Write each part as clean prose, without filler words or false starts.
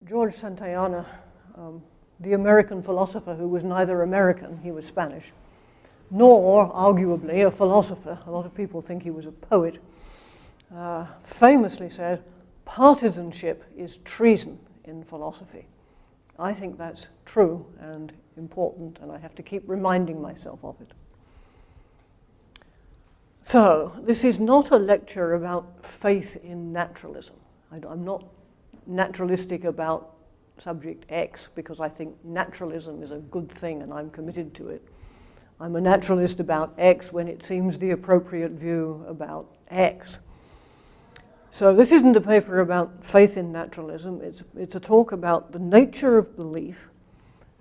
George Santayana, the American philosopher who was neither American, he was Spanish, nor, arguably, a philosopher. A lot of people think he was a poet. Famously said, partisanship is treason in philosophy. I think that's true and important, and I have to keep reminding myself of it. So, this is not a lecture about faith in naturalism. I'm not naturalistic about subject X because I think naturalism is a good thing and I'm committed to it. I'm a naturalist about X when it seems the appropriate view about X. So this isn't a paper about faith in naturalism. It's a talk about the nature of belief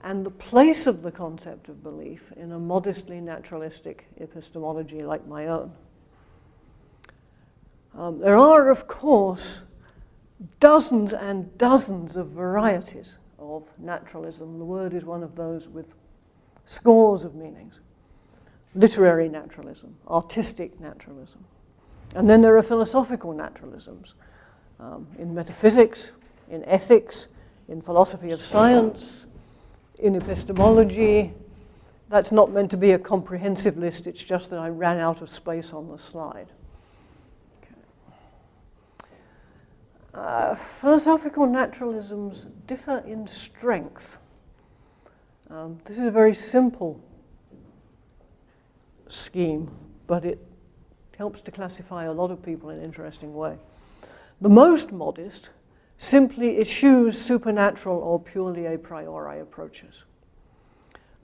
and the place of the concept of belief in a modestly naturalistic epistemology like my own. There are, of course, dozens and dozens of varieties of naturalism. The word is one of those with scores of meanings. Literary naturalism, artistic naturalism. And then there are philosophical naturalisms in metaphysics, in ethics, in philosophy of science, in epistemology. That's not meant to be a comprehensive list, it's just that I ran out of space on the slide. Philosophical naturalisms differ in strength. This is a very simple scheme, but it helps to classify a lot of people in an interesting way. The most modest simply eschews supernatural or purely a priori approaches.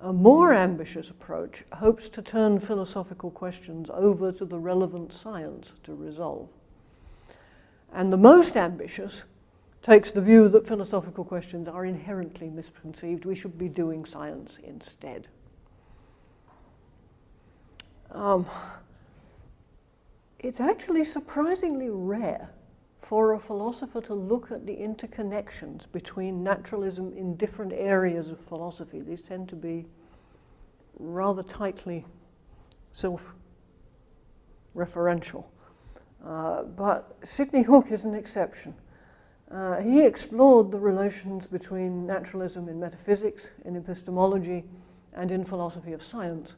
A more ambitious approach hopes to turn philosophical questions over to the relevant science to resolve. And the most ambitious takes the view that philosophical questions are inherently misconceived. We should be doing science instead. It's actually surprisingly rare for a philosopher to look at the interconnections between naturalism in different areas of philosophy. These tend to be rather tightly self-referential. But Sidney Hooke is an exception. He explored the relations between naturalism in metaphysics, in epistemology, and in philosophy of science.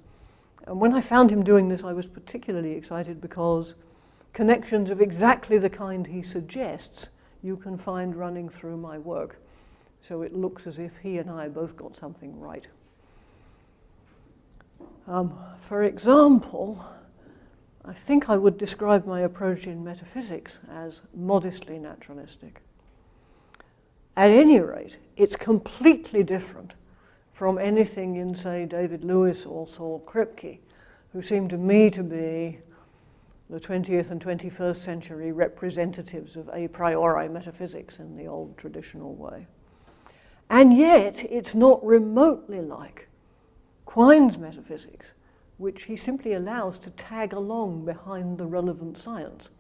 And when I found him doing this, I was particularly excited because connections of exactly the kind he suggests you can find running through my work. So it looks as if he and I both got something right. For example, I think I would describe my approach in metaphysics as modestly naturalistic. At any rate, it's completely different from anything in, say, David Lewis or Saul Kripke, who seem to me to be the 20th and 21st century representatives of a priori metaphysics in the old traditional way. And yet, it's not remotely like Quine's metaphysics, which he simply allows to tag along behind the relevant science.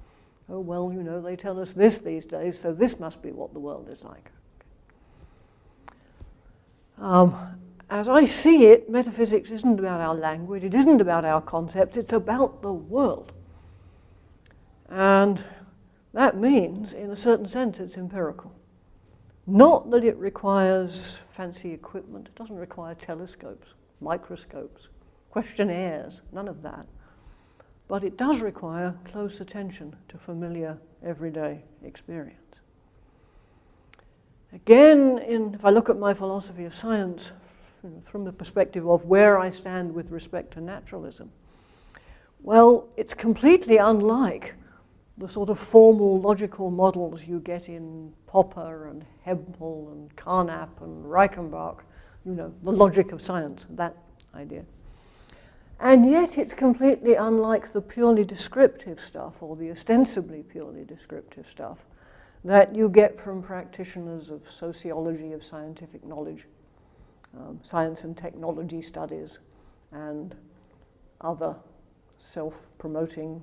Oh, well, you know, they tell us this these days, so this must be what the world is like. As I see it, metaphysics isn't about our language, it isn't about our concepts, it's about the world. And that means, in a certain sense, it's empirical. Not that it requires fancy equipment, it doesn't require telescopes, microscopes, questionnaires, none of that. But it does require close attention to familiar, everyday experience. Again, if I look at my philosophy of science from the perspective of where I stand with respect to naturalism, well, it's completely unlike the sort of formal logical models you get in Popper and Hempel and Carnap and Reichenbach, you know, the logic of science, that idea. And yet it's completely unlike the purely descriptive stuff, or the ostensibly purely descriptive stuff, that you get from practitioners of sociology of scientific knowledge, science and technology studies, and other self-promoting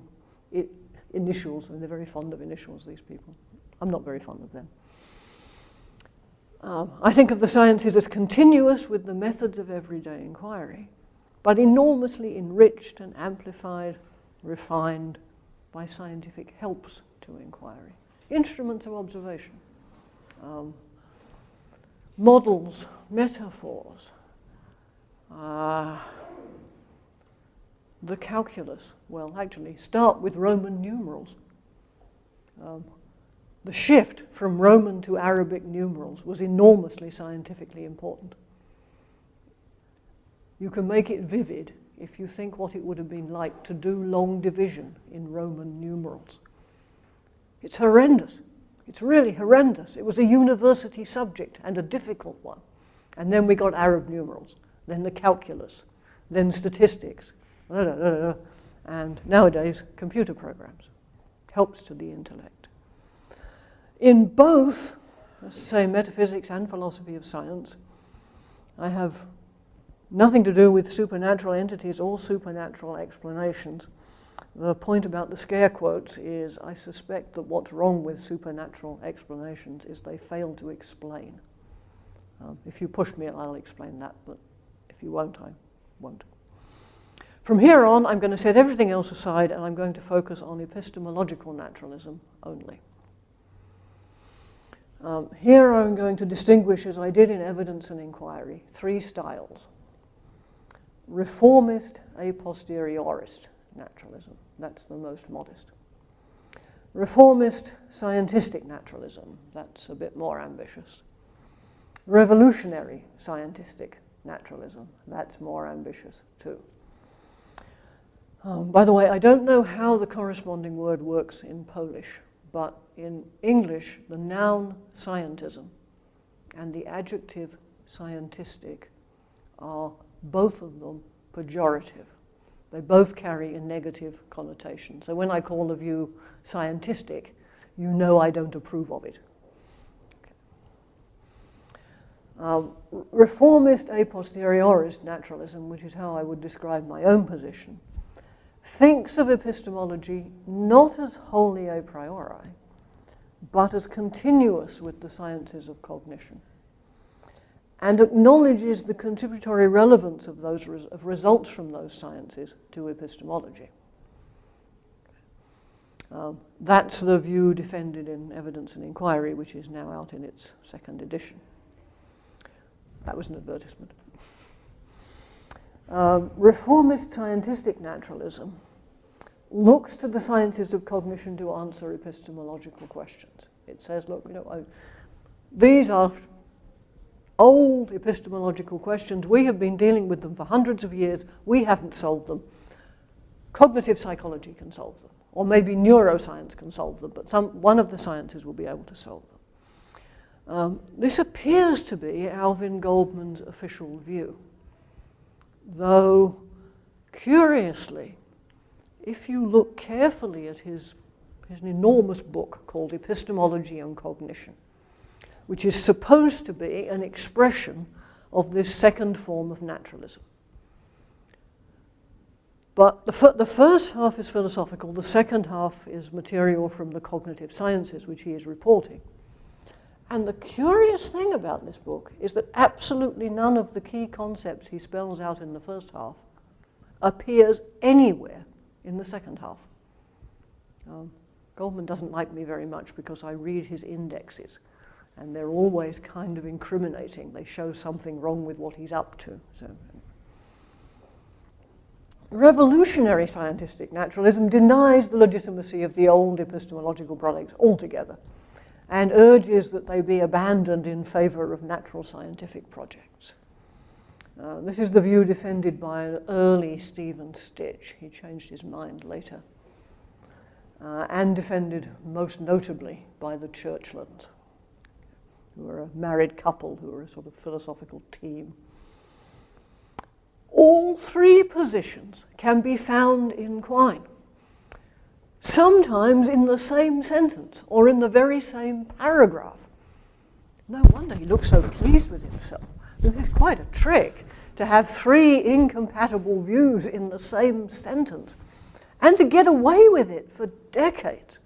initials, and they're very fond of initials, these people. I'm not very fond of them. I think of the sciences as continuous with the methods of everyday inquiry, but enormously enriched and amplified, refined by scientific helps to inquiry, instruments of observation. models, metaphors, the calculus. Well, actually, start with Roman numerals. The shift from Roman to Arabic numerals was enormously scientifically important. You can make it vivid if you think what it would have been like to do long division in Roman numerals. It's horrendous. It's really horrendous. It was a university subject and a difficult one. And then we got Arab numerals, then the calculus, then statistics, and nowadays computer programs. Helps to the intellect. In both, let's say, metaphysics and philosophy of science, I have nothing to do with supernatural entities or supernatural explanations. The point about the scare quotes is I suspect that what's wrong with supernatural explanations is they fail to explain. If you push me, I'll explain that, but if you won't, I won't. From here on, I'm going to set everything else aside and I'm going to focus on epistemological naturalism only. Here I'm going to distinguish, as I did in evidence and inquiry, three styles. Reformist, aposteriorist naturalism. That's the most modest. Reformist, scientistic naturalism. That's a bit more ambitious. Revolutionary, scientistic naturalism. That's more ambitious too. By the way, I don't know how the corresponding word works in Polish, but in English, the noun scientism and the adjective scientistic are both of them pejorative. They both carry a negative connotation. So when I call a view scientistic, you know I don't approve of it. Okay. Reformist a posteriorist naturalism, which is how I would describe my own position, thinks of epistemology not as wholly a priori, but as continuous with the sciences of cognition, and acknowledges the contributory relevance of those results from those sciences to epistemology. That's the view defended in Evidence and Inquiry, which is now out in its second edition. That was an advertisement. Reformist scientistic naturalism looks to the sciences of cognition to answer epistemological questions. It says, look, these are old epistemological questions. We have been dealing with them for hundreds of years. We haven't solved them. Cognitive psychology can solve them, or maybe neuroscience can solve them, but one of the sciences will be able to solve them. This appears to be Alvin Goldman's official view, though curiously, if you look carefully at his enormous book called Epistemology and Cognition, which is supposed to be an expression of this second form of naturalism. But the first half is philosophical, the second half is material from the cognitive sciences, which he is reporting. And the curious thing about this book is that absolutely none of the key concepts he spells out in the first half appears anywhere in the second half. Goldman doesn't like me very much because I read his indexes, and they're always kind of incriminating. They show something wrong with what he's up to. So, revolutionary scientistic naturalism denies the legitimacy of the old epistemological products altogether and urges that they be abandoned in favor of natural scientific projects. This is the view defended by an early Stephen Stich. He changed his mind later. And defended most notably by the Churchlands, who are a married couple, who are a sort of philosophical team. All three positions can be found in Quine, sometimes in the same sentence or in the very same paragraph. No wonder he looks so pleased with himself. It's quite a trick to have three incompatible views in the same sentence and to get away with it for decades.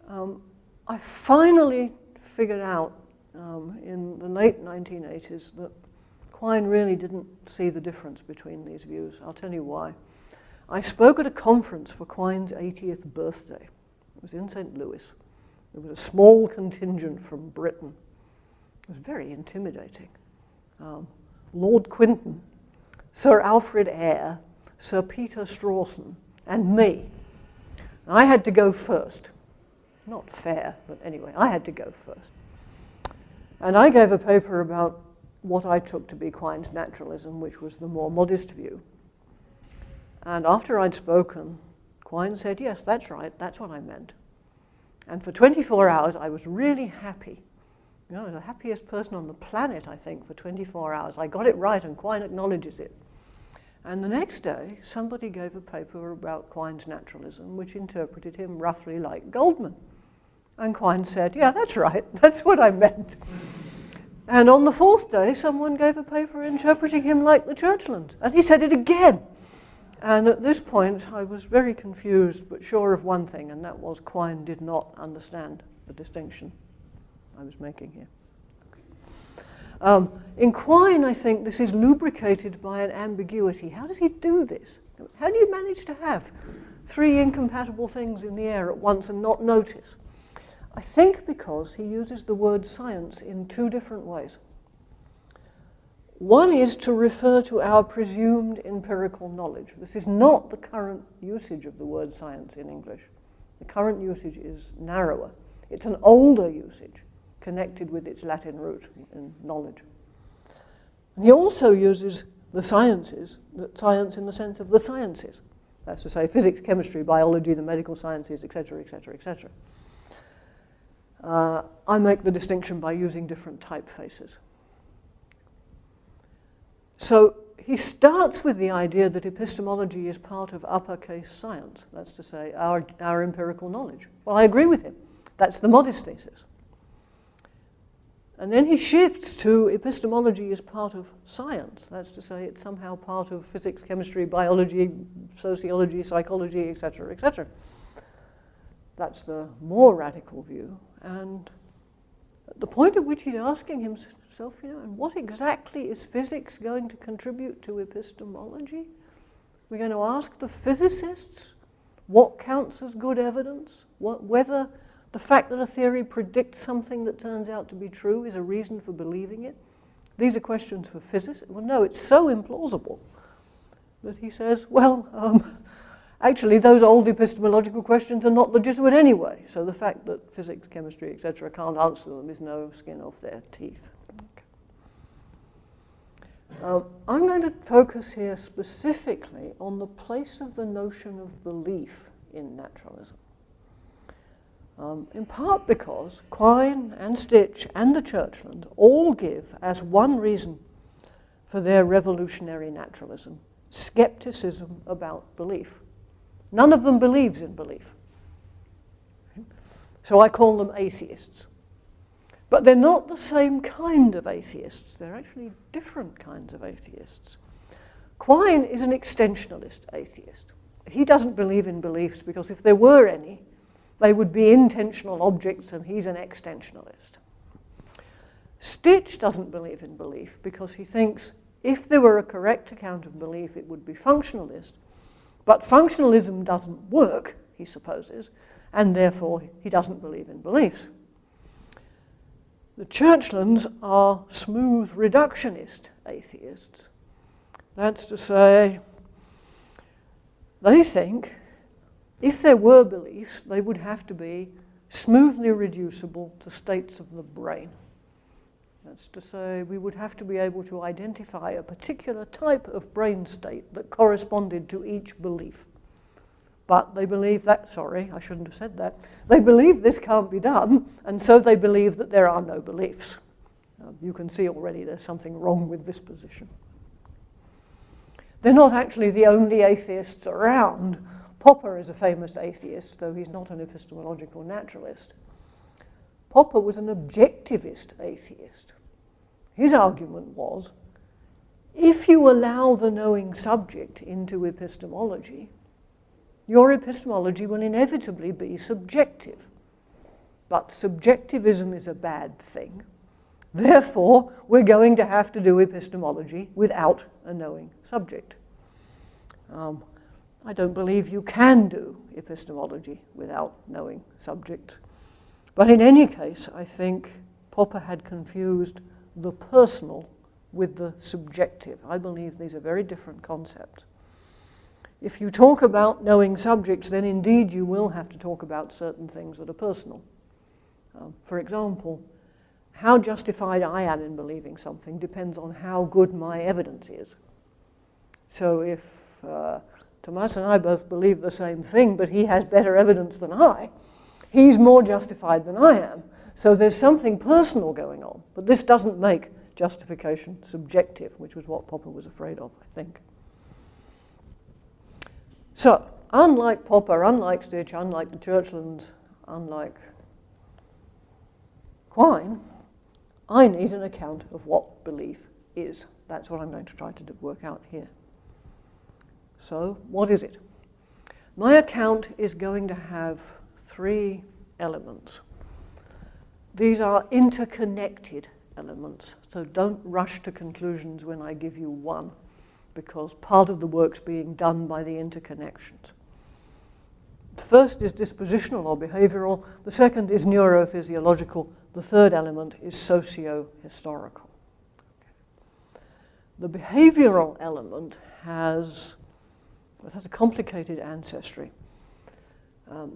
I finally figured out in the late 1980s that Quine really didn't see the difference between these views. I'll tell you why. I spoke at a conference for Quine's 80th birthday. It was in St. Louis. There was a small contingent from Britain. It was very intimidating. Lord Quinton, Sir Alfred Eyre, Sir Peter Strawson, and me. I had to go first. Not fair, but anyway, I had to go first. And I gave a paper about what I took to be Quine's naturalism, which was the more modest view. And after I'd spoken, Quine said, yes, that's right, that's what I meant. And for 24 hours, I was really happy. You know, I was the happiest person on the planet, I think, for 24 hours. I got it right, and Quine acknowledges it. And the next day, somebody gave a paper about Quine's naturalism, which interpreted him roughly like Goldman. And Quine said, yeah, that's right, that's what I meant. And on the fourth day, someone gave a paper interpreting him like the Churchlands, and he said it again. And at this point, I was very confused, but sure of one thing, and that was Quine did not understand the distinction I was making here. In Quine, I think this is lubricated by an ambiguity. How does he do this? How do you manage to have three incompatible things in the air at once and not notice? I think because he uses the word science in two different ways. One is to refer to our presumed empirical knowledge. This is not the current usage of the word science in English. The current usage is narrower. It's an older usage connected with its Latin root in knowledge. And he also uses the sciences, science in the sense of the sciences. That's to say physics, chemistry, biology, the medical sciences, etc., etc., etc. I make the distinction by using different typefaces. So he starts with the idea that epistemology is part of uppercase science. That's to say, our empirical knowledge. Well, I agree with him. That's the modest thesis. And then he shifts to epistemology as part of science. That's to say, it's somehow part of physics, chemistry, biology, sociology, psychology, etc., etc. That's the more radical view. And at the point at which he's asking himself, you know, and what exactly is physics going to contribute to epistemology? We're going to ask the physicists what counts as good evidence, whether the fact that a theory predicts something that turns out to be true is a reason for believing it. These are questions for physicists. Well, no, it's so implausible that he says, well, actually, those old epistemological questions are not legitimate anyway. So the fact that physics, chemistry, etc. can't answer them is no skin off their teeth. Okay. I'm going to focus here specifically on the place of the notion of belief in naturalism. In part because Quine and Stich and the Churchland all give as one reason for their revolutionary naturalism skepticism about belief. None of them believes in belief. So I call them atheists. But they're not the same kind of atheists. They're actually different kinds of atheists. Quine is an extensionalist atheist. He doesn't believe in beliefs because if there were any, they would be intentional objects, and he's an extensionalist. Stich doesn't believe in belief because he thinks if there were a correct account of belief, it would be functionalist. But functionalism doesn't work, he supposes, and therefore he doesn't believe in beliefs. The Churchlands are smooth reductionist atheists. That's to say, they think if there were beliefs, they would have to be smoothly reducible to states of the brain. That's to say, we would have to be able to identify a particular type of brain state that corresponded to each belief. But they believe that, sorry, I shouldn't have said that. They believe this can't be done, and so they believe that there are no beliefs. You can see already there's something wrong with this position. They're not actually the only atheists around. Popper is a famous atheist, though he's not an epistemological naturalist. Popper was an objectivist atheist. His argument was, if you allow the knowing subject into epistemology, your epistemology will inevitably be subjective. But subjectivism is a bad thing. Therefore, we're going to have to do epistemology without a knowing subject. I don't believe you can do epistemology without knowing subjects. But in any case, I think Popper had confused the personal with the subjective. I believe these are very different concepts. If you talk about knowing subjects, then indeed you will have to talk about certain things that are personal. For example, how justified I am in believing something depends on how good my evidence is. So if Tomas and I both believe the same thing, but he has better evidence than I, he's more justified than I am. So there's something personal going on, but this doesn't make justification subjective, which was what Popper was afraid of, I think. So, unlike Popper, unlike Stich, unlike the Churchland, unlike Quine, I need an account of what belief is. That's what I'm going to try to work out here. So, what is it? My account is going to have 3 elements. These are interconnected elements, so don't rush to conclusions when I give you one, because part of the work's being done by the interconnections. The first is dispositional or behavioral, the second is neurophysiological, the third element is socio-historical. The behavioral element has a complicated ancestry.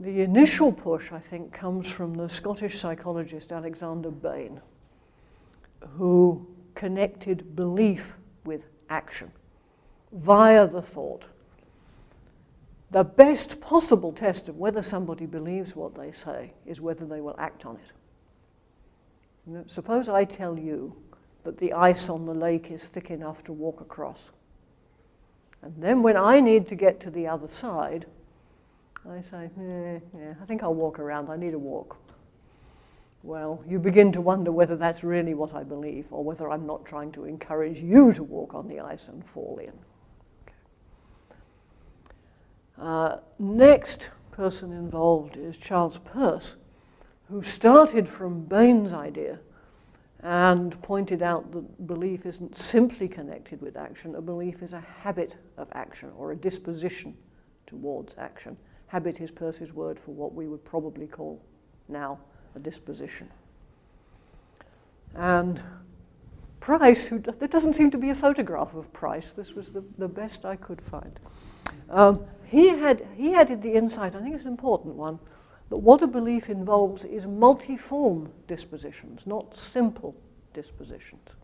The initial push, I think, comes from the Scottish psychologist Alexander Bain, who connected belief with action via the thought. The best possible test of whether somebody believes what they say is whether they will act on it. You know, suppose I tell you that the ice on the lake is thick enough to walk across. And then when I need to get to the other side, I say, I think I'll walk around, I need a walk. Well, you begin to wonder whether that's really what I believe, or whether I'm not trying to encourage you to walk on the ice and fall in. Okay. Next person involved is Charles Peirce, who started from Bain's idea and pointed out that belief isn't simply connected with action. A belief is a habit of action, or a disposition towards action. Habit is Peirce's word for what we would probably call now a disposition. And Price, there doesn't seem to be a photograph of Price. This was the best I could find. He added the insight, I think it's an important one, that what a belief involves is multiform dispositions, not simple dispositions.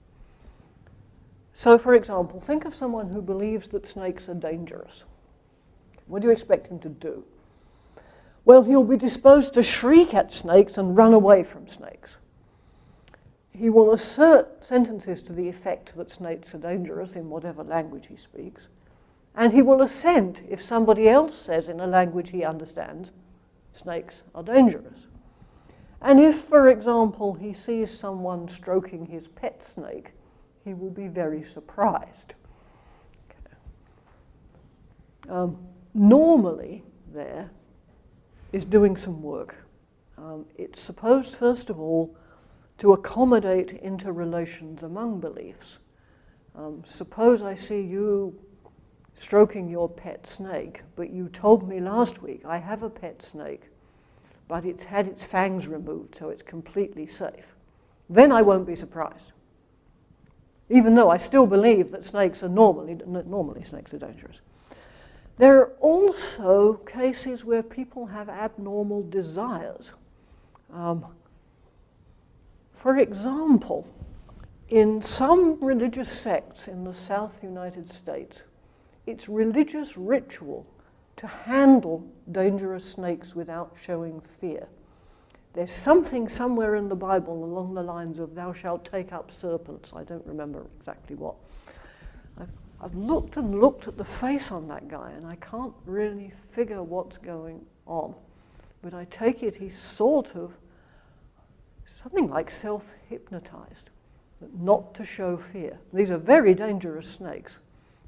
So, for example, think of someone who believes that snakes are dangerous. What do you expect him to do? Well, he'll be disposed to shriek at snakes and run away from snakes. He will assert sentences to the effect that snakes are dangerous in whatever language he speaks, and he will assent if somebody else says in a language he understands, snakes are dangerous. And if, for example, he sees someone stroking his pet snake, he will be very surprised. Okay. Normally, there is doing some work. It's supposed, first of all, to accommodate interrelations among beliefs. Suppose I see you stroking your pet snake, but you told me last week I have a pet snake, but it's had its fangs removed, so it's completely safe. Then I won't be surprised, even though I still believe that snakes are normally snakes are dangerous. There are also cases where people have abnormal desires. For example, in some religious sects in the South United States, it's religious ritual to handle dangerous snakes without showing fear. There's something somewhere in the Bible along the lines of thou shalt take up serpents. I don't remember exactly what. I've looked and looked at the face on that guy, and I can't really figure what's going on. But I take it he's sort of something like self-hypnotized, not to show fear. These are very dangerous snakes,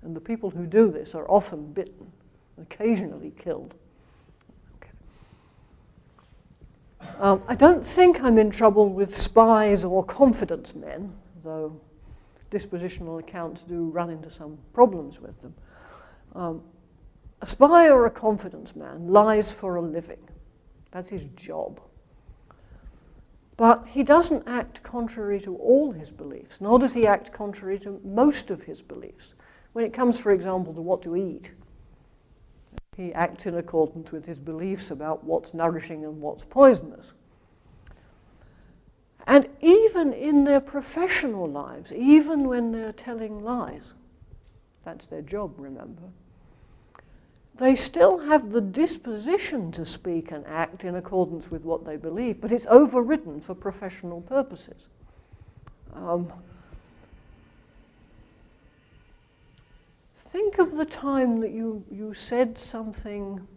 and the people who do this are often bitten, occasionally killed. Okay. I don't think I'm in trouble with spies or confidence men, though dispositional accounts do run into some problems with them. A spy or a confidence man lies for a living. That's his job. But he doesn't act contrary to all his beliefs, nor does he act contrary to most of his beliefs. When it comes, for example, to what to eat, he acts in accordance with his beliefs about what's nourishing and what's poisonous. And even in their professional lives, even when they're telling lies, that's their job, remember, they still have the disposition to speak and act in accordance with what they believe, but it's overridden for professional purposes. Think of the time that you said something,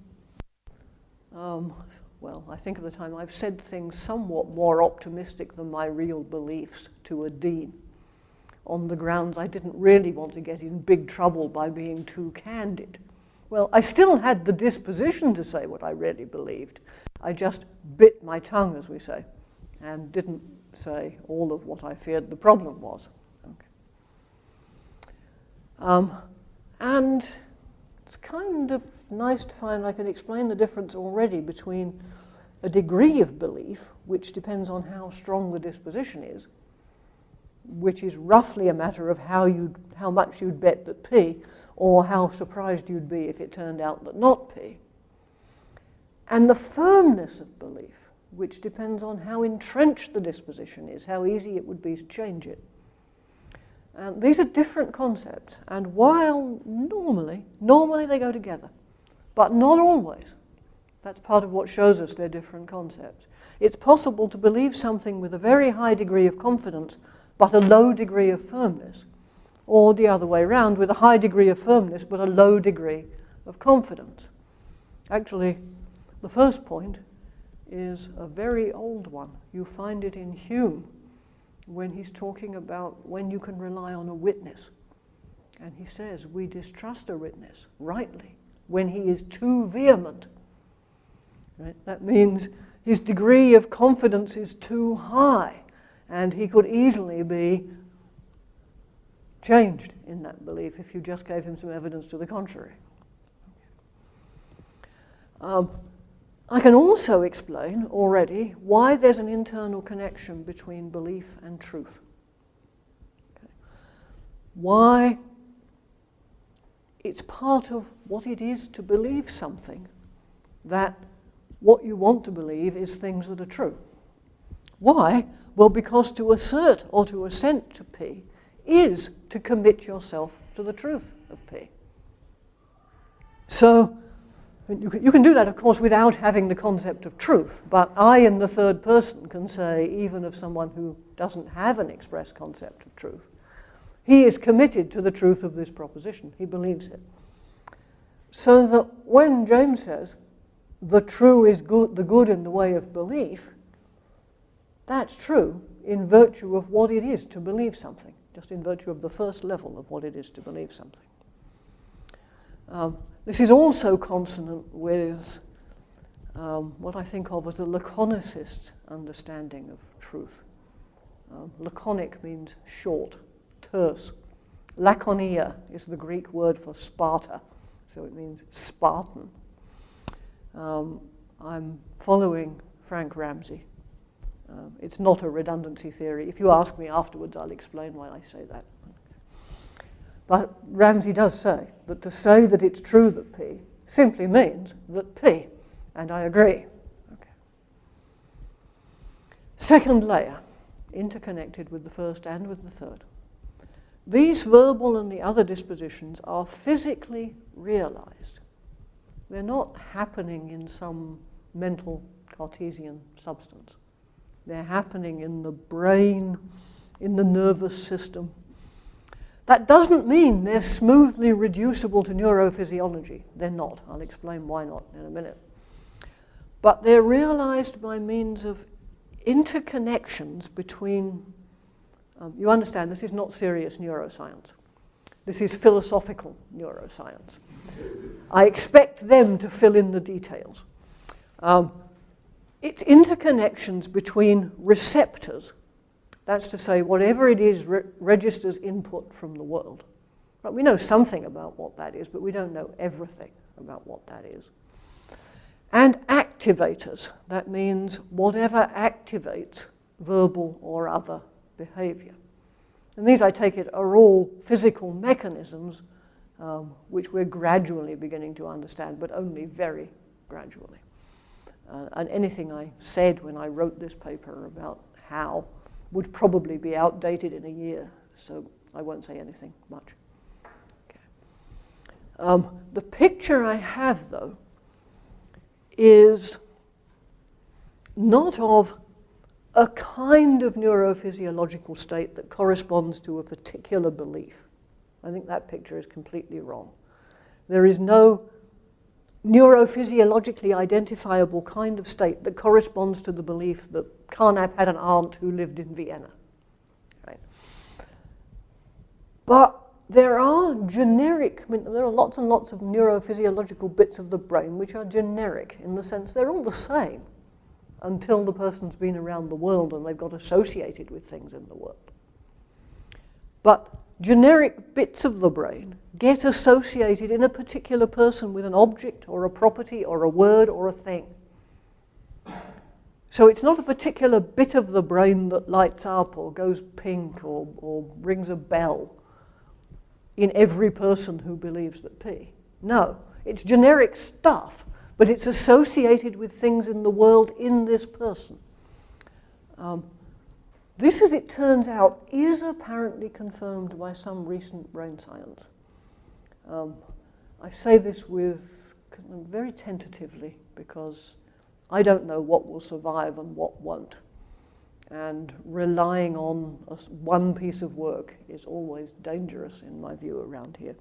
well, I think of the time I've said things somewhat more optimistic than my real beliefs to a dean, on the grounds I didn't really want to get in big trouble by being too candid. Well, I still had the disposition to say what I really believed. I just bit my tongue, as we say, and didn't say all of what I feared the problem was. Okay. And it's kind of nice to find I can explain the difference already between a degree of belief, which depends on how strong the disposition is, which is roughly a matter of how much you'd bet that P, or how surprised you'd be if it turned out that not P. And the firmness of belief, which depends on how entrenched the disposition is, how easy it would be to change it. And these are different concepts, and while normally they go together, but not always. That's part of what shows us they're different concepts. It's possible to believe something with a very high degree of confidence, but a low degree of firmness, or the other way around, with a high degree of firmness, but a low degree of confidence. Actually, the first point is a very old one. You find it in Hume, when he's talking about when you can rely on a witness. And he says, we distrust a witness, rightly, when he is too vehement. Right? That means his degree of confidence is too high, and he could easily be changed in that belief if you just gave him some evidence to the contrary. I can also explain already why there's an internal connection between belief and truth. Okay. Why it's part of what it is to believe something, that what you want to believe is things that are true. Why? Well, because to assert or to assent to P is to commit yourself to the truth of P. So, you can do that, of course, without having the concept of truth, but I in the third person can say, even of someone who doesn't have an express concept of truth, he is committed to the truth of this proposition. He believes it. So that when James says, the true is good, the good in the way of belief, that's true in virtue of what it is to believe something, just in virtue of the first level of what it is to believe something. This is also consonant with what I think of as a laconicist understanding of truth. Laconic means short, terse. Laconia is the Greek word for Sparta, so it means Spartan. I'm following Frank Ramsey. It's not a redundancy theory. If you ask me afterwards, I'll explain why I say that. But Ramsey does say that to say that it's true that P simply means that P, and I agree. Okay. Second layer, interconnected with the first and with the third. These verbal and the other dispositions are physically realized. They're not happening in some mental Cartesian substance. They're happening in the brain, in the nervous system. That doesn't mean they're smoothly reducible to neurophysiology. They're not. I'll explain why not in a minute. But they're realized by means of interconnections between, you understand this is not serious neuroscience. This is philosophical neuroscience. I expect them to fill in the details. It's interconnections between receptors. That's to say, whatever it is registers input from the world. Right? We know something about what that is, but we don't know everything about what that is. And activators. That means whatever activates verbal or other behavior. And these, I take it, are all physical mechanisms which we're gradually beginning to understand, but only very gradually. And anything I said when I wrote this paper about how would probably be outdated in a year, so I won't say anything much. Okay. The picture I have, though, is not of a kind of neurophysiological state that corresponds to a particular belief. I think that picture is completely wrong. There is no neurophysiologically identifiable kind of state that corresponds to the belief that Carnap had an aunt who lived in Vienna. Right? But there are generic, I mean, there are lots and lots of neurophysiological bits of the brain which are generic in the sense they're all the same until the person's been around the world and they've got associated with things in the world. But generic bits of the brain get associated in a particular person with an object or a property or a word or a thing. So it's not a particular bit of the brain that lights up or goes pink or rings a bell in every person who believes that P. No, it's generic stuff, but it's associated with things in the world in this person. This, as it turns out, is apparently confirmed by some recent brain science. I say this with very tentatively because I don't know what will survive and what won't. And relying on one piece of work is always dangerous in my view around here.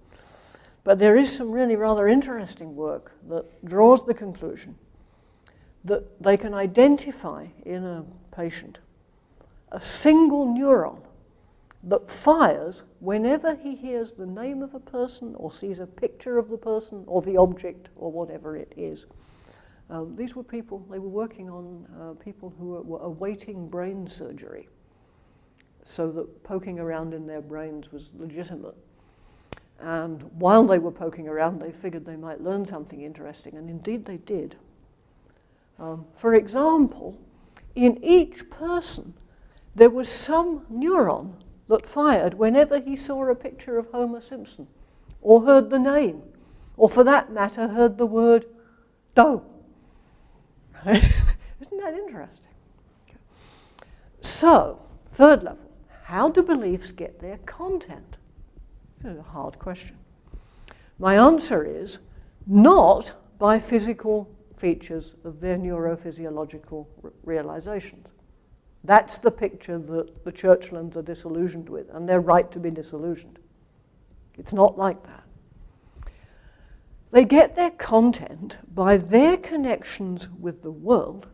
But there is some really rather interesting work that draws the conclusion that they can identify in a patient a single neuron that fires whenever he hears the name of a person or sees a picture of the person or the object or whatever it is. These were people, they were working on people who were awaiting brain surgery, so that poking around in their brains was legitimate. And while they were poking around, they figured they might learn something interesting, and indeed they did. For example, in each person, there was some neuron that fired whenever he saw a picture of Homer Simpson, or heard the name, or for that matter, heard the word dough. Isn't that interesting? Okay. So, third level, how do beliefs get their content? This is a hard question. My answer is not by physical features of their neurophysiological realizations. That's the picture that the Churchlands are disillusioned with, and they're right to be disillusioned. It's not like that. They get their content by their connections with the world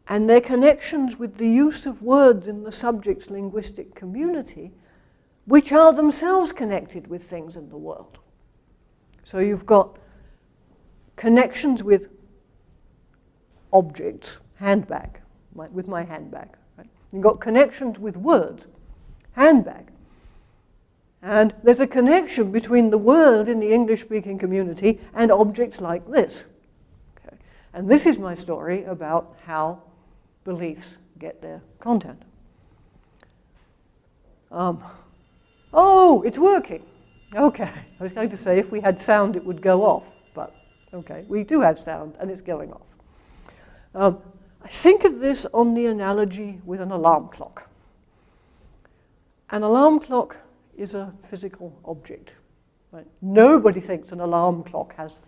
and their connections with the use of words in the subject's linguistic community, which are themselves connected with things in the world. So you've got connections with objects, handbag, with my handbag. Right? You've got connections with words, handbag. And there's a connection between the word in the English-speaking community and objects like this. Okay. And this is my story about how beliefs get their content. Oh, it's working. Okay, I was going to say if we had sound it would go off, but okay, we do have sound and it's going off. I think of this on the analogy with an alarm clock. An alarm clock is a physical object. Right? Nobody thinks an alarm clock has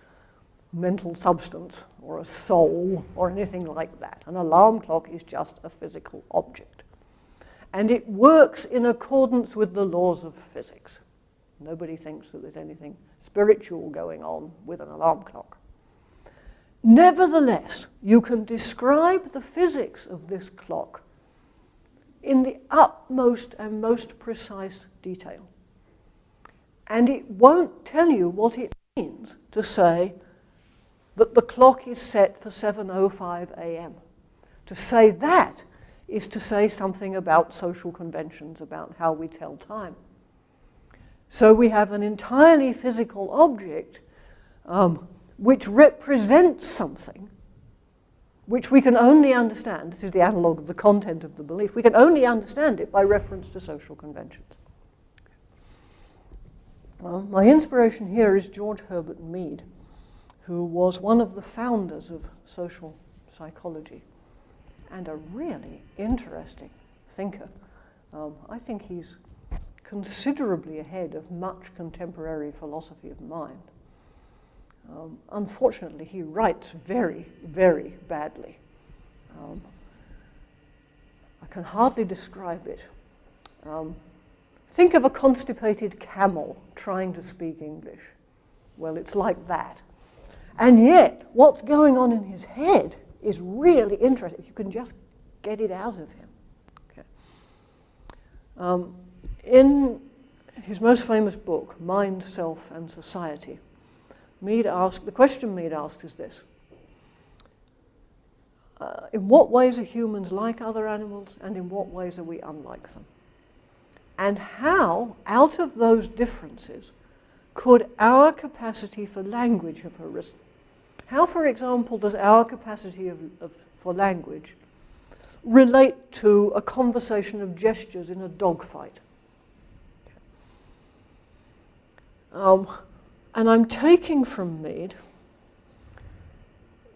mental substance or a soul or anything like that. An alarm clock is just a physical object. And it works in accordance with the laws of physics. Nobody thinks that there's anything spiritual going on with an alarm clock. Nevertheless, you can describe the physics of this clock in the utmost and most precise detail. And it won't tell you what it means to say that the clock is set for 7:05 a.m. To say that is to say something about social conventions, about how we tell time. So we have an entirely physical object which represents something which we can only understand, this is the analogue of the content of the belief, we can only understand it by reference to social conventions. Well, my inspiration here is George Herbert Mead, who was one of the founders of social psychology and a really interesting thinker. I think he's considerably ahead of much contemporary philosophy of mind. Unfortunately, he writes very, very badly. I can hardly describe it. Think of a constipated camel trying to speak English. Well, it's like that. And yet, what's going on in his head is really interesting. You can just get it out of him. Okay. In his most famous book, Mind, Self, and Society, the question Mead asks is this: in what ways are humans like other animals, and in what ways are we unlike them? And how, out of those differences, could our capacity for language have arisen? How, for example, does our capacity for language relate to a conversation of gestures in a dogfight? And I'm taking from Mead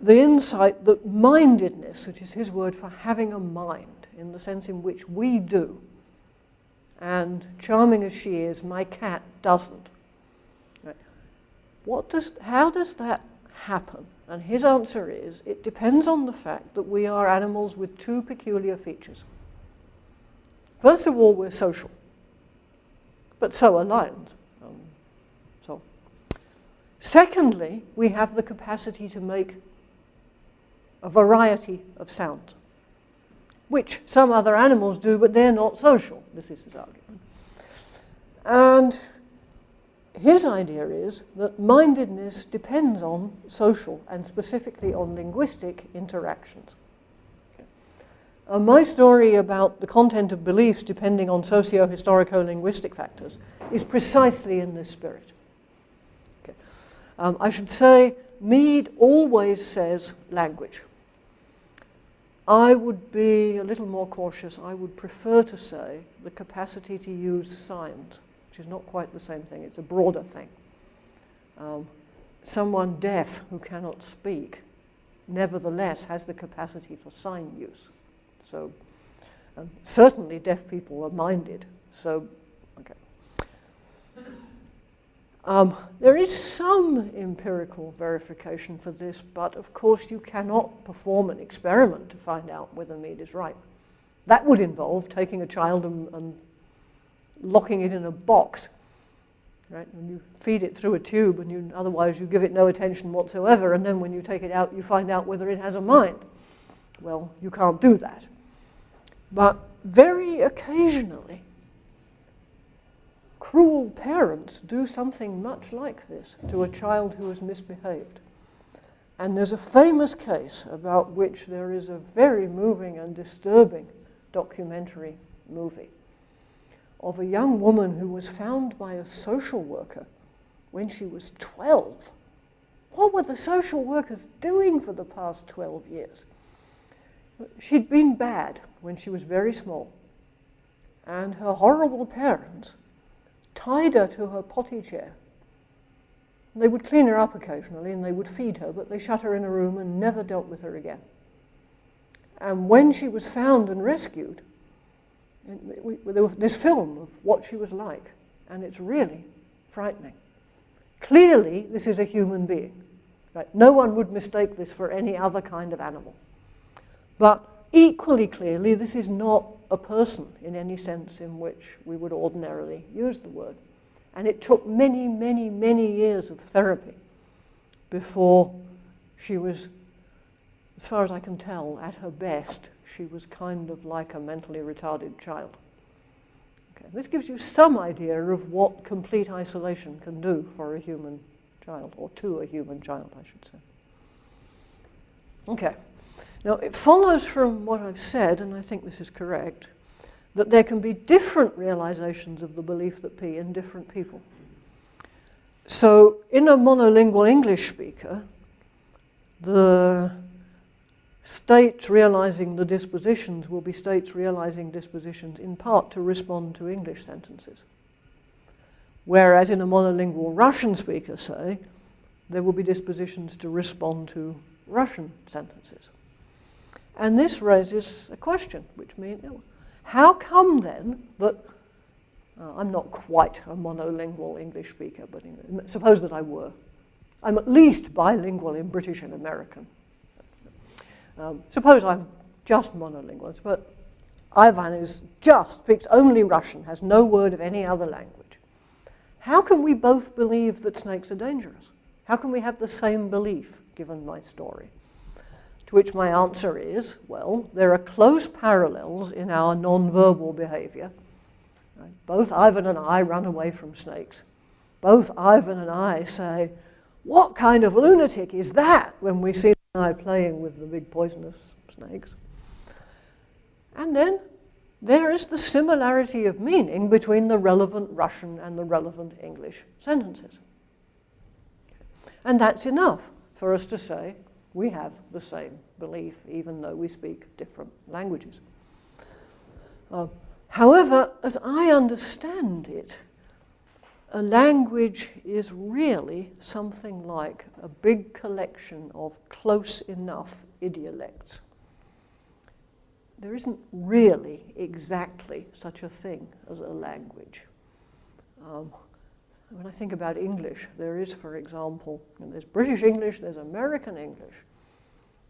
the insight that mindedness, which is his word for having a mind, in the sense in which we do, and charming as she is, my cat doesn't. Right? How does that happen? And his answer is, it depends on the fact that we are animals with two peculiar features. First of all, we're social, but so are lions. Secondly, we have the capacity to make a variety of sounds, which some other animals do, but they're not social. This is his argument. And his idea is that mindedness depends on social and specifically on linguistic interactions. Okay. My story about the content of beliefs depending on socio-historico-linguistic factors is precisely in this spirit. Okay. I should say Mead always says language. I would be a little more cautious. I would prefer to say the capacity to use signs, which is not quite the same thing. It's a broader thing. Someone deaf who cannot speak nevertheless has the capacity for sign use. So certainly deaf people are minded. So, okay. There is some empirical verification for this, but of course you cannot perform an experiment to find out whether Mead is right. That would involve taking a child and locking it in a box, right? And you feed it through a tube, and otherwise you give it no attention whatsoever, and then when you take it out, you find out whether it has a mind. Well, you can't do that. But very occasionally, cruel parents do something much like this to a child who has misbehaved. And there's a famous case about which there is a very moving and disturbing documentary movie of a young woman who was found by a social worker when she was 12. What were the social workers doing for the past 12 years? She'd been bad when she was very small, and her horrible parents tied her to her potty chair. They would clean her up occasionally and they would feed her, but they shut her in a room and never dealt with her again. And when she was found and rescued, there was this film of what she was like, and it's really frightening. Clearly, this is a human being. Right? No one would mistake this for any other kind of animal. But equally clearly, this is not a person in any sense in which we would ordinarily use the word. And it took many, many, many years of therapy before she was, as far as I can tell, at her best, she was kind of like a mentally retarded child. Okay. This gives you some idea of what complete isolation can do for a human child, or to a human child, I should say. Okay. Now, it follows from what I've said, and I think this is correct, that there can be different realizations of the belief that P in different people. So, in a monolingual English speaker, the states realizing the dispositions will be states realizing dispositions in part to respond to English sentences. Whereas in a monolingual Russian speaker, say, there will be dispositions to respond to Russian sentences. And this raises a question, which means, how come then that, I'm not quite a monolingual English speaker, but suppose that I were. I'm at least bilingual in British and American. Suppose I'm just monolingual, but Ivan speaks only Russian, has no word of any other language. How can we both believe that snakes are dangerous? How can we have the same belief, given my story? To which my answer is, well, there are close parallels in our non-verbal behavior. Right? Both Ivan and I run away from snakes. Both Ivan and I say, what kind of lunatic is that, when we see the guy playing with the big poisonous snakes? And then there is the similarity of meaning between the relevant Russian and the relevant English sentences. And that's enough for us to say we have the same belief, even though we speak different languages. However, as I understand it, a language is really something like a big collection of close enough idiolects. There isn't really exactly such a thing as a language. When I think about English, there is, for example, there's British English, there's American English,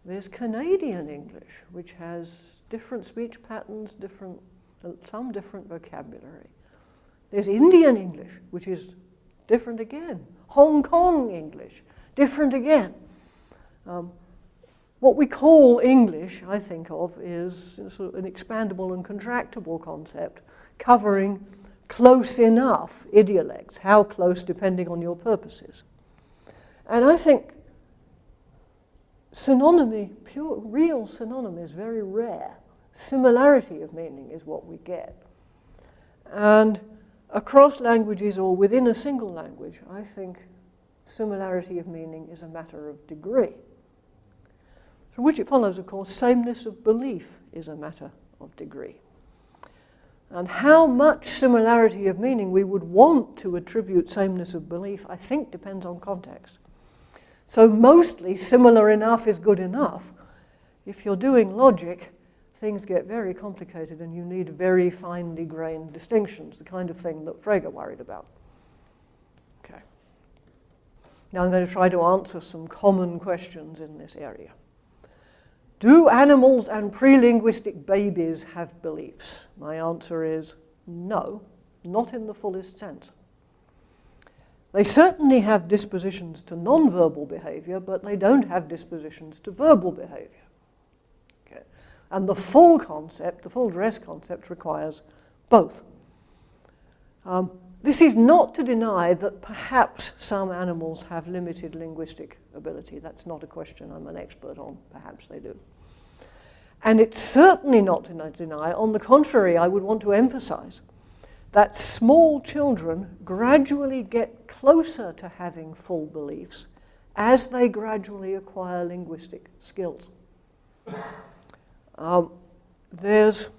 there's Canadian English, which has different speech patterns, some different vocabulary. There's Indian English, which is different again. Hong Kong English, different again. What we call English, I think of, is sort of an expandable and contractible concept covering close enough idiolects. How close, depending on your purposes. And I think synonymy, pure, real synonymy is very rare. Similarity of meaning is what we get. And across languages or within a single language, I think similarity of meaning is a matter of degree. From which it follows, of course, sameness of belief is a matter of degree. And how much similarity of meaning we would want to attribute sameness of belief, I think, depends on context. So mostly similar enough is good enough. If you're doing logic, things get very complicated and you need very finely grained distinctions, the kind of thing that Frege worried about. Okay. Now I'm going to try to answer some common questions in this area. Do animals and pre-linguistic babies have beliefs? My answer is no, not in the fullest sense. They certainly have dispositions to non-verbal behavior, but they don't have dispositions to verbal behavior. Okay. And the full concept, the full dress concept, requires both. This is not to deny that perhaps some animals have limited linguistic ability. That's not a question I'm an expert on. Perhaps they do. And it's certainly not to deny, on the contrary, I would want to emphasize that small children gradually get closer to having full beliefs as they gradually acquire linguistic skills. There's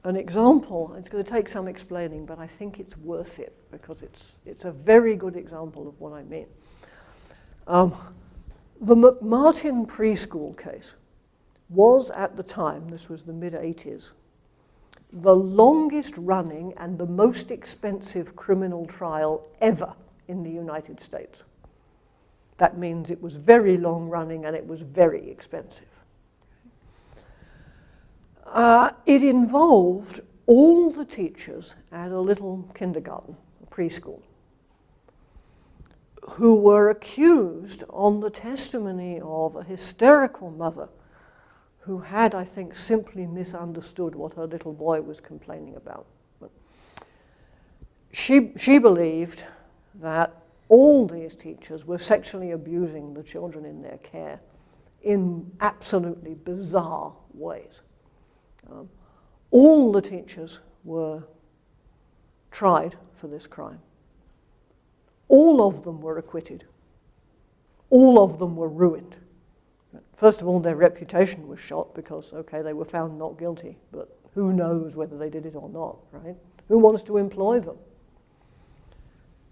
an example, it's going to take some explaining, but I think it's worth it because it's a very good example of what I mean. The McMartin preschool case was at the time, this was the mid-80s, the longest running and the most expensive criminal trial ever in the United States. That means it was very long running and it was very expensive. It involved all the teachers at a little kindergarten, a preschool, who were accused on the testimony of a hysterical mother who had, I think, simply misunderstood what her little boy was complaining about. But she believed that all these teachers were sexually abusing the children in their care in absolutely bizarre ways. All the teachers were tried for this crime. All of them were acquitted. All of them were ruined. First of all, their reputation was shot because, okay, they were found not guilty, but who knows whether they did it or not, right? Who wants to employ them?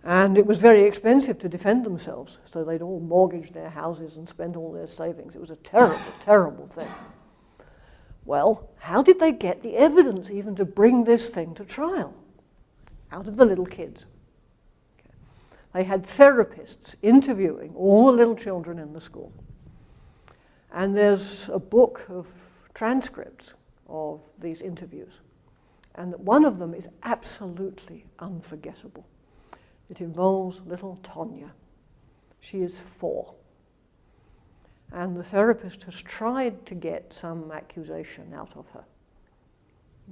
And it was very expensive to defend themselves, so they'd all mortgaged their houses and spent all their savings. It was a terrible, terrible thing. Well, how did they get the evidence even to bring this thing to trial? Out of the little kids. Okay. They had therapists interviewing all the little children in the school. And there's a book of transcripts of these interviews. And one of them is absolutely unforgettable. It involves little Tonya. She is 4. And the therapist has tried to get some accusation out of her.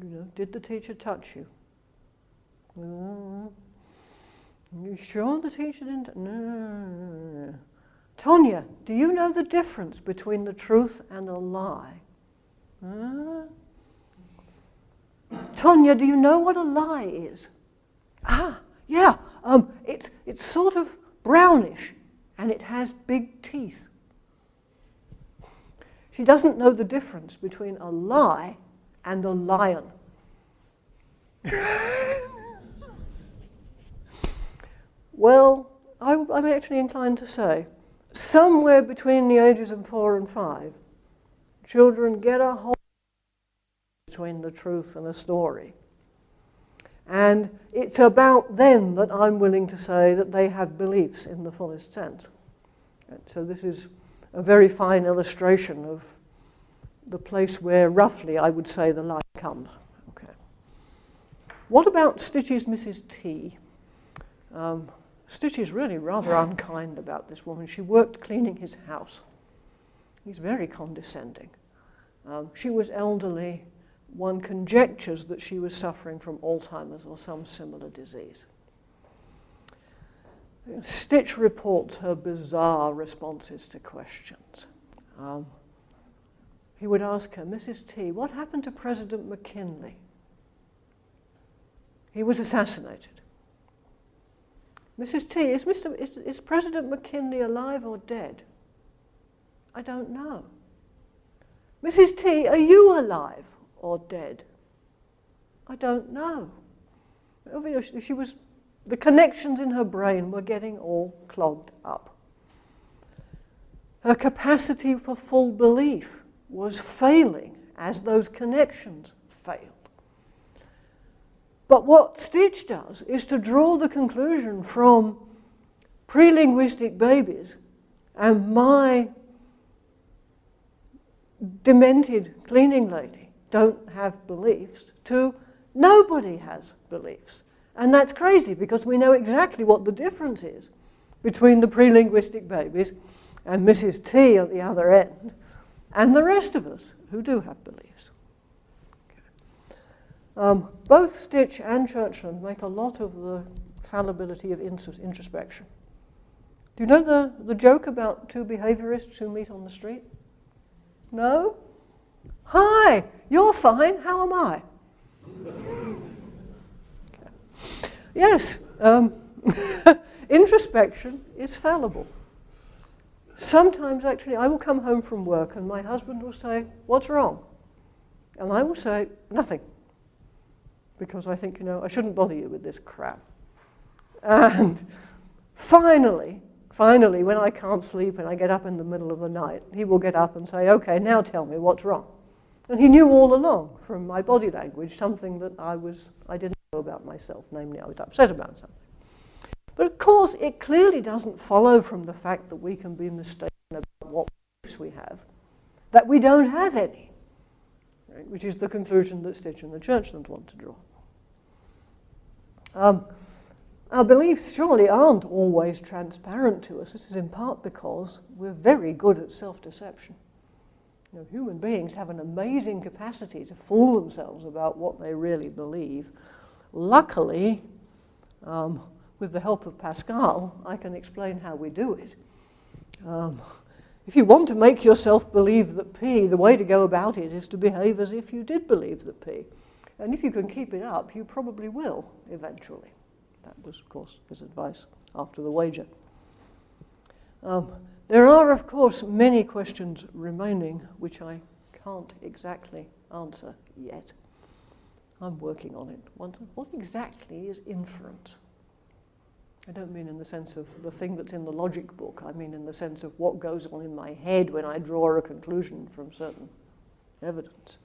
You know, did the teacher touch you? No. Are you sure the teacher didn't? No. Tonya, do you know the difference between the truth and a lie? Tonya, do you know what a lie is? Yeah, it's sort of brownish and it has big teeth. She doesn't know the difference between a lie and a lion. Well, I'm actually inclined to say, somewhere between the ages of 4 and 5, children get a whole between the truth and a story. And it's about then that I'm willing to say that they have beliefs in the fullest sense. So this is a very fine illustration of the place where roughly I would say the lie comes. Okay. What about Stich's Mrs. T? Stich is really rather unkind about this woman. She worked cleaning his house. He's very condescending. She was elderly. One conjectures that she was suffering from Alzheimer's or some similar disease. Stich reports her bizarre responses to questions. He would ask her, Mrs. T, what happened to President McKinley? He was assassinated. Mrs. T, is President McKinley alive or dead? I don't know. Mrs. T, are you alive or dead? I don't know. The connections in her brain were getting all clogged up. Her capacity for full belief was failing as those connections failed. But what Stich does is to draw the conclusion from pre-linguistic babies and my demented cleaning lady don't have beliefs to nobody has beliefs. And that's crazy because we know exactly what the difference is between the pre-linguistic babies and Mrs. T at the other end and the rest of us who do have beliefs. Okay. Both Stich and Churchland make a lot of the fallibility of introspection. Do you know the joke about 2 behaviorists who meet on the street? No? Hi, you're fine, how am I? Okay. Yes, introspection is fallible. Sometimes, actually, I will come home from work and my husband will say, what's wrong? And I will say, nothing. Because I think, I shouldn't bother you with this crap. And finally, when I can't sleep and I get up in the middle of the night, he will get up and say, okay, now tell me what's wrong. And he knew all along from my body language something that I didn't know about myself, namely I was upset about something. But of course, it clearly doesn't follow from the fact that we can be mistaken about what beliefs we have, that we don't have any, right? Which is the conclusion that Stich and the Churchland want to draw. Our beliefs surely aren't always transparent to us. This is in part because we're very good at self-deception. Human beings have an amazing capacity to fool themselves about what they really believe. Luckily, with the help of Pascal, I can explain how we do it. If you want to make yourself believe that P, the way to go about it is to behave as if you did believe that P. And if you can keep it up, you probably will eventually. That was, of course, his advice after the wager. There are, of course, many questions remaining which I can't exactly answer yet. I'm working on it. What exactly is inference? I don't mean in the sense of the thing that's in the logic book. I mean in the sense of what goes on in my head when I draw a conclusion from certain evidence.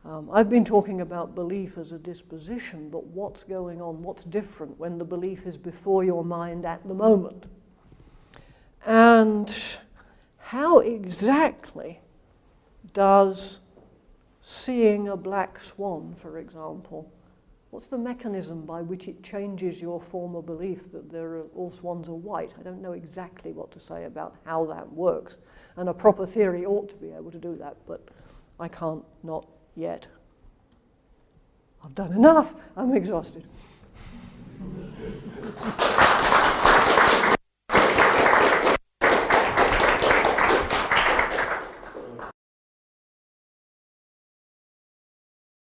I've been talking about belief as a disposition, but what's going on, what's different when the belief is before your mind at the moment? And how exactly does seeing a black swan, for example, what's the mechanism by which it changes your former belief that all swans are white? I don't know exactly what to say about how that works. And a proper theory ought to be able to do that, but I can't, not yet. I've done enough. I'm exhausted.